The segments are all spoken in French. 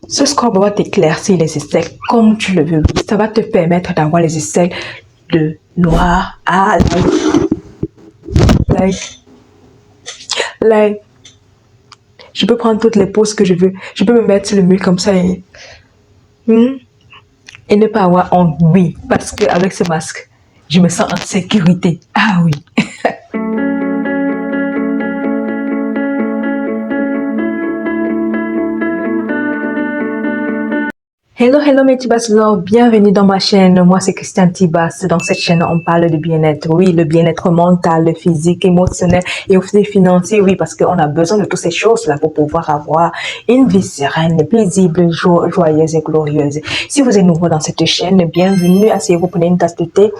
Ce scrub va t'éclaircir les aisselles comme tu le veux. Ça va te permettre d'avoir les aisselles de noir à light. Je peux prendre toutes les poses que je veux. Je peux me mettre sur le mur comme ça et ne pas avoir honte. Oui, parce qu'avec ce masque, je me sens en sécurité. Ah oui. Hello mes Tibas, bienvenue dans ma chaîne. Moi c'est Christiane Tibas. Dans cette chaîne on parle de bien-être. Oui, le bien-être mental, le physique, émotionnel et aussi financier. Oui, parce qu'on a besoin de toutes ces choses-là pour pouvoir avoir une vie sereine, paisible, joyeuse et glorieuse. Si vous êtes nouveau dans cette chaîne, bienvenue. Asseyez-vous, prenez une tasse de thé.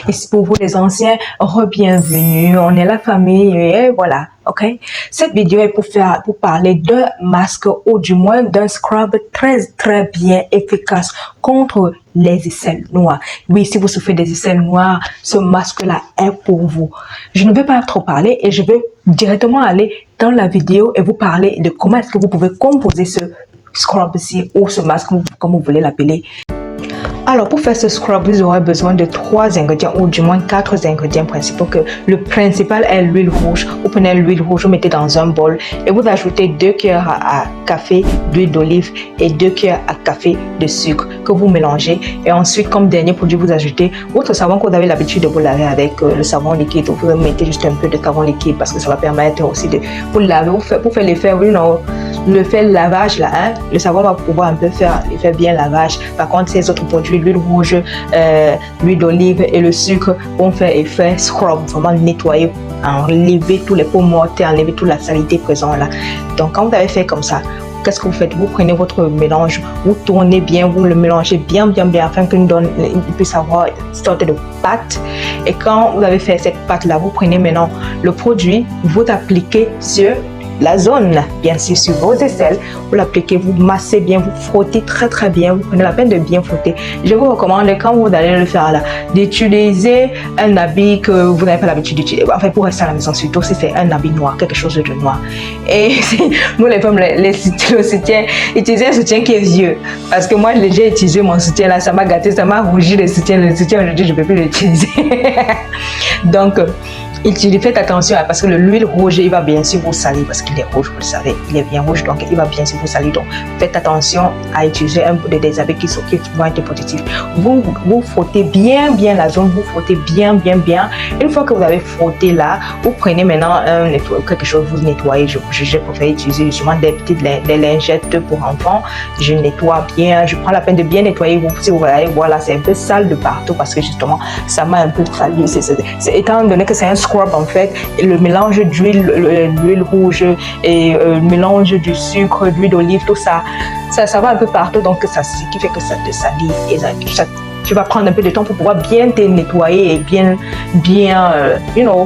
Et pour vous les anciens, re-bienvenue. On est la famille et voilà. Ok, cette vidéo est pour parler d'un masque ou du moins d'un scrub très bien efficace contre les aisselles noires. Oui, si vous souffrez des aisselles noires, ce masque-là est pour vous. Je ne vais pas trop parler et je vais directement aller dans la vidéo et vous parler de comment est-ce que vous pouvez composer ce scrub-ci ou ce masque, comme vous voulez l'appeler. Alors, pour faire ce scrub, vous aurez besoin de 3 ingrédients ou du moins 4 ingrédients principaux. Que le principal est l'huile rouge. Vous prenez l'huile rouge, vous mettez dans un bol et vous ajoutez 2 cuillères à café d'huile d'olive et 2 cuillères à café de sucre que vous mélangez. Et ensuite, comme dernier produit, vous ajoutez votre savon que vous avez l'habitude de vous laver avec le savon liquide. Vous mettez juste un peu de savon liquide parce que ça va permettre aussi de vous laver. Pour faire l'effet, le fait lavage là, hein, le savon va pouvoir un peu faire l'effet bien lavage. Par contre, ces autres produits, l'huile rouge, l'huile d'olive et le sucre vont faire effet scrub, vraiment nettoyer, enlever tous les peaux mortes, enlever toute la saleté présente là. Donc quand vous avez fait comme ça, qu'est-ce que vous faites? Vous prenez votre mélange, vous tournez bien, vous le mélangez bien afin qu'il puisse avoir une sorte de pâte. Et quand vous avez fait cette pâte là, vous prenez maintenant le produit, vous appliquez sur la zone, bien sûr, sur vos aisselles, vous l'appliquez, vous massez bien, vous frottez très bien, vous prenez la peine de bien frotter. Je vous recommande, quand vous allez le faire là, d'utiliser un habit que vous n'avez pas l'habitude d'utiliser. Enfin, pour rester à la maison, surtout si c'est un habit noir, quelque chose de noir. Et nous les femmes, le soutien, utilisez un soutien qui est vieux. Parce que moi, j'ai utilisé mon soutien là, ça m'a gâté, ça m'a rougi le soutien aujourd'hui, je ne peux plus l'utiliser. Donc, faites attention parce que l'huile rouge, il va bien sûr vous salir parce qu'il est rouge, vous le savez, il est bien rouge, donc il va bien sûr vous salir. Donc faites attention à utiliser des habits qui vont être positifs. Vous frottez bien la zone, vous frottez bien. Une fois que vous avez frotté là, vous prenez maintenant quelque chose, vous nettoyez. Je préfère utiliser justement des lingettes pour enfants. Je nettoie bien, je prends la peine de bien nettoyer. Si vous voyez, voilà, c'est un peu sale de partout parce que justement ça m'a un peu sali. Étant donné que c'est un scrub en fait, le mélange l'huile rouge et le mélange du sucre, d'huile d'olive, tout ça va un peu partout, donc ce qui fait que ça te salit et tu vas prendre un peu de temps pour pouvoir bien te nettoyer et bien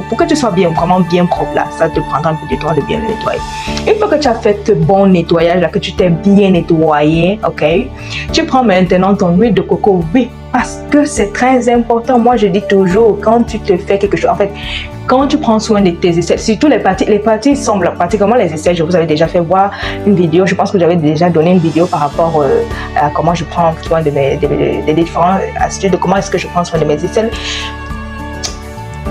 pour que tu sois vraiment bien propre là. Ça te prendra un peu de temps de bien le nettoyer. Une fois que tu as fait ce bon nettoyage là, que tu t'es bien nettoyé, ok, tu prends maintenant ton huile de coco. Oui, parce que c'est très important. Moi je dis toujours, quand tu te fais quelque chose, en fait, quand tu prends soin de tes aisselles, surtout les parties semblent pratiquement les aisselles. Je vous avais déjà fait voir une vidéo, je pense que j'avais déjà donné une vidéo par rapport à comment je prends soin de mes différentes astuces, de comment est-ce que je prends soin de mes aisselles.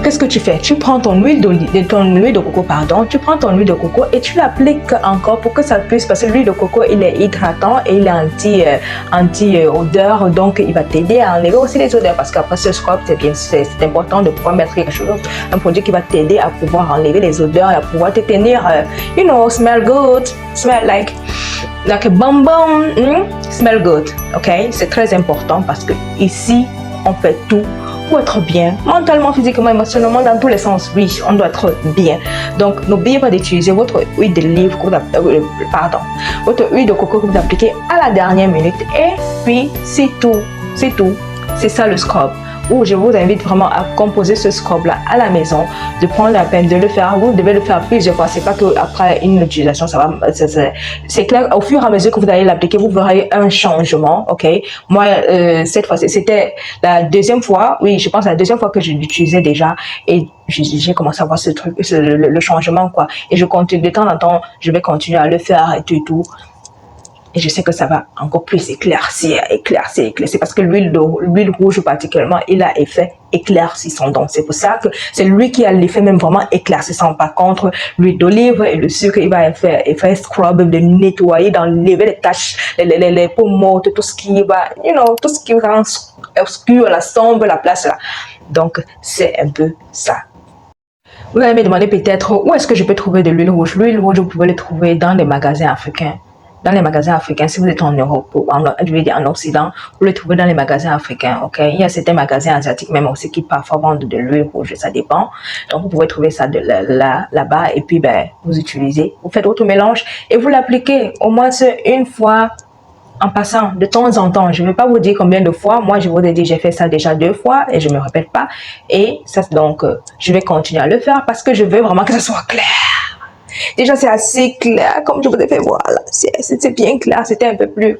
Qu'est-ce que tu fais? Tu prends ton huile de coco, pardon, tu prends ton huile de coco et tu l'appliques encore pour que ça puisse, parce que l'huile de coco, il est hydratant et il est anti-odeur, donc il va t'aider à enlever aussi les odeurs, parce qu'après ce scrub, c'est important de pouvoir mettre quelque chose, un produit qui va t'aider à pouvoir enlever les odeurs et à pouvoir te tenir, smell good, smell like a bonbon, smell good, ok? C'est très important parce que ici, on fait tout pour être bien, mentalement, physiquement, émotionnellement, dans tous les sens. Oui, on doit être bien. Donc, n'oubliez pas d'utiliser votre huile d'olive, votre huile de coco que vous appliquez à la dernière minute. Et puis, c'est tout. C'est ça le scrub. Où je vous invite vraiment à composer ce scrub là à la maison, de prendre la peine de le faire. Vous devez le faire plusieurs fois. C'est pas que après une utilisation ça va. C'est clair. Au fur et à mesure que vous allez l'appliquer, vous verrez un changement. Ok. Moi cette fois c'était la deuxième fois. Oui, je pense la deuxième fois que je l'utilisais déjà et j'ai commencé à voir ce truc, le changement quoi. Et je continue de temps en temps, je vais continuer à le faire et tout. Et je sais que ça va encore plus éclaircir parce que l'huile rouge particulièrement, il a effet éclaircissant. Donc, c'est pour ça que c'est lui qui a l'effet même vraiment éclaircissant. Par contre, l'huile d'olive et le sucre, il va faire effet scrub, de nettoyer, d'enlever les taches, les peaux mortes, tout ce qui va, tout ce qui rend obscur, la sombre, la place là. Donc, c'est un peu ça. Vous allez me demander peut-être où est-ce que je peux trouver de l'huile rouge. L'huile rouge, vous pouvez le trouver dans les magasins africains. Dans les magasins africains, si vous êtes en Europe ou je vais dire en Occident, vous le trouvez dans les magasins africains, ok? Il y a certains magasins asiatiques même aussi qui parfois vendent de l'huile rouge, ça dépend. Donc, vous pouvez trouver ça là-bas et puis, vous utilisez, vous faites votre mélange et vous l'appliquez au moins une fois en passant de temps en temps. Je ne vais pas vous dire combien de fois. Moi, je vous ai dit, j'ai fait ça déjà 2 fois et je ne me répète pas. Et ça, donc, je vais continuer à le faire parce que je veux vraiment que ça soit clair. Déjà, c'est assez clair, comme je vous ai fait voir là. C'est bien clair, c'était un peu plus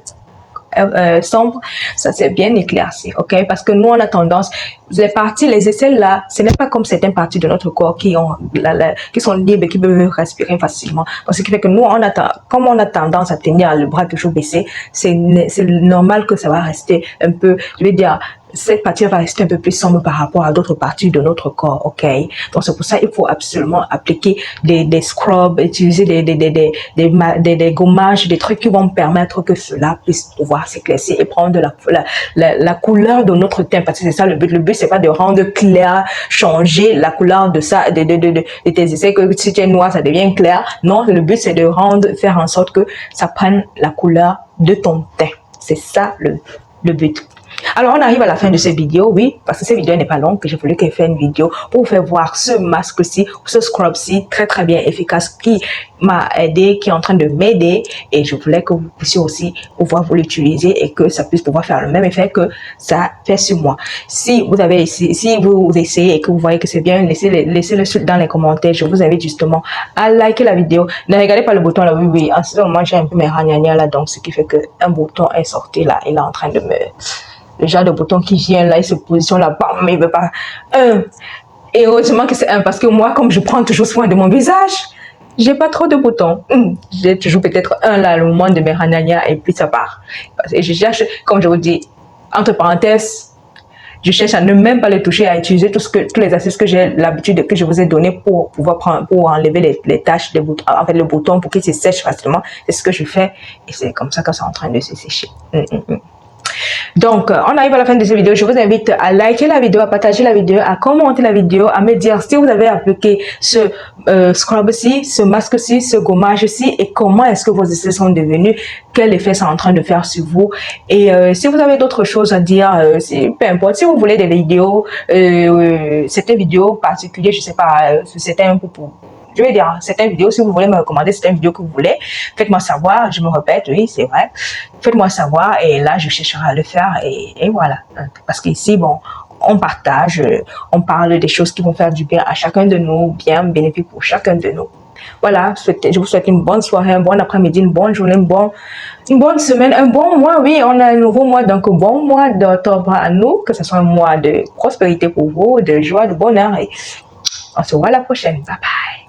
sombre. Ça, c'est bien éclairci, ok? Parce que nous, on a tendance, les parties, les aisselles là, ce n'est pas comme certaines parties de notre corps qui sont libres et qui peuvent respirer facilement. Ce qui fait que nous, comme on a tendance à tenir le bras toujours baissé, c'est normal que ça va rester un peu, je vais dire, cette partie va rester un peu plus sombre par rapport à d'autres parties de notre corps, ok? Donc, c'est pour ça qu'il faut absolument appliquer des scrubs, utiliser des gommages, des trucs qui vont permettre que cela puisse pouvoir s'éclaircir et prendre la couleur de notre teint, parce que c'est ça le but. Le but, c'est pas de rendre clair, changer la couleur de ça, de tes essais, que si tu es noir, ça devient clair. Non, le but, c'est de faire en sorte que ça prenne la couleur de ton teint. C'est ça le but. Alors, on arrive à la fin de cette vidéo, oui, parce que cette vidéo n'est pas longue, que j'ai voulu qu'elle fasse une vidéo pour vous faire voir ce masque-ci, ce scrub-ci, très très bien efficace, qui m'a aidé, qui est en train de m'aider, et je voulais que vous puissiez aussi pouvoir vous l'utiliser et que ça puisse pouvoir faire le même effet que ça fait sur moi. Si vous essayez et que vous voyez que c'est bien, laissez-le dans les commentaires. Je vous invite justement à liker la vidéo. Ne regardez pas le bouton là, oui, en ce moment j'ai un peu mes ragnagnas là, donc ce qui fait qu'un bouton est sorti là, il est en train de le genre de bouton qui vient là, il se positionne là, bam, mais il veut pas. Et heureusement que c'est parce que moi, comme je prends toujours soin de mon visage, j'ai pas trop de boutons. J'ai toujours peut-être un là, le moment de mes ragnagnas, et puis ça part. Et je cherche, comme je vous dis, entre parenthèses, je cherche à ne même pas les toucher, à utiliser tous les astuces que j'ai l'habitude, que je vous ai donné pour pouvoir pour enlever les taches, les boutons, en fait, le bouton pour qu'il se sèche facilement. C'est ce que je fais, et c'est comme ça que c'est en train de se sécher. Donc, on arrive à la fin de cette vidéo. Je vous invite à liker la vidéo, à partager la vidéo, à commenter la vidéo, à me dire si vous avez appliqué ce scrub-ci, ce masque-ci, ce gommage-ci et comment est-ce que vos essais sont devenus, quel effet c'est en train de faire sur vous. Et si vous avez d'autres choses à dire, peu importe, si vous voulez des vidéos, certaines vidéos particulières, je sais pas, c'était un peu pour... Je vais dire, certaines vidéos, si vous voulez me recommander certaines vidéos que vous voulez, faites-moi savoir, je me répète, oui, c'est vrai. Faites-moi savoir et là, je chercherai à le faire et voilà. Parce qu'ici, bon, on partage, on parle des choses qui vont faire du bien à chacun de nous, bien bénéfique pour chacun de nous. Voilà, je vous souhaite une bonne soirée, un bon après-midi, une bonne journée, une bonne semaine, un bon mois. Oui, on a un nouveau mois, donc un bon mois d'octobre à nous, que ce soit un mois de prospérité pour vous, de joie, de bonheur. Et on se voit la prochaine. Bye bye.